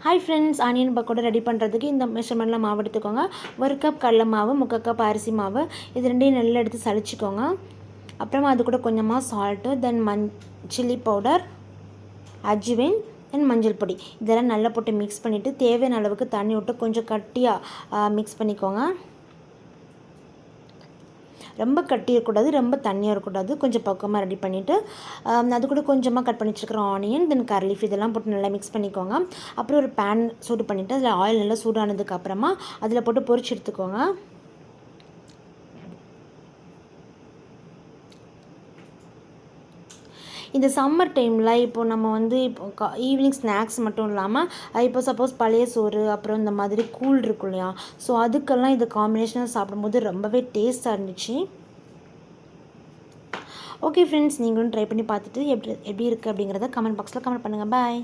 Hi friends, onion pakoda ready பண்ணுறதுக்கு இந்த மெஷர்மெண்ட்டில் மாவு எடுத்துக்கோங்க. 1 கப் கடல மாவு, 3/4 கப் அரிசி மாவு, இது ரெண்டையும் நல்லா எடுத்து சளிச்சிக்கோங்க. அப்புறமா அது கூட கொஞ்சமாக salt, then chilli powder, ajwain, then மஞ்சள் பொடி இதெல்லாம் நல்லா போட்டு மிக்ஸ் பண்ணிவிட்டு தேவையான அளவுக்கு தண்ணி விட்டு கொஞ்சம் கட்டியாக மிக்ஸ் பண்ணிக்கோங்க. ரொம்ப கட்டி இருக்கக்கூடாது, ரொம்ப தண்ணியாக இருக்கக்கூடாது, கொஞ்சம் பக்குவமாக ரெடி பண்ணிவிட்டு அது கூட கொஞ்சமாக கட் பண்ணி வச்சுருக்கிற ஆனியன், தென் கரி லீஃப் இதெல்லாம் போட்டு நல்லா மிக்ஸ் பண்ணிக்கோங்க. அப்புறம் ஒரு பேன் சூடு பண்ணிவிட்டு அதில் ஆயில் நல்லா சூடானதுக்கப்புறமா அதில் போட்டு பொரிச்சு எடுத்துக்கோங்க. இந்த சம்மர் டைமில் இப்போ நம்ம வந்து இப்போ ஈவினிங் ஸ்நாக்ஸ் மட்டும் இல்லாமல் இப்போ சப்போஸ் பழைய சோறு அப்புறம் இந்த மாதிரி கூழ் இருக்கும் இல்லையா, ஸோ அதுக்கெல்லாம் இது காம்பினேஷனாக சாப்பிடும்போது ரொம்பவே டேஸ்ட்டாக இருந்துச்சு. ஓகே ஃப்ரெண்ட்ஸ், நீங்களும் ட்ரை பண்ணி பார்த்துட்டு எப்படி இருக்குது அப்படிங்கிறத கமெண்ட் பாக்ஸில் கமெண்ட் பண்ணுங்கள். பாய்.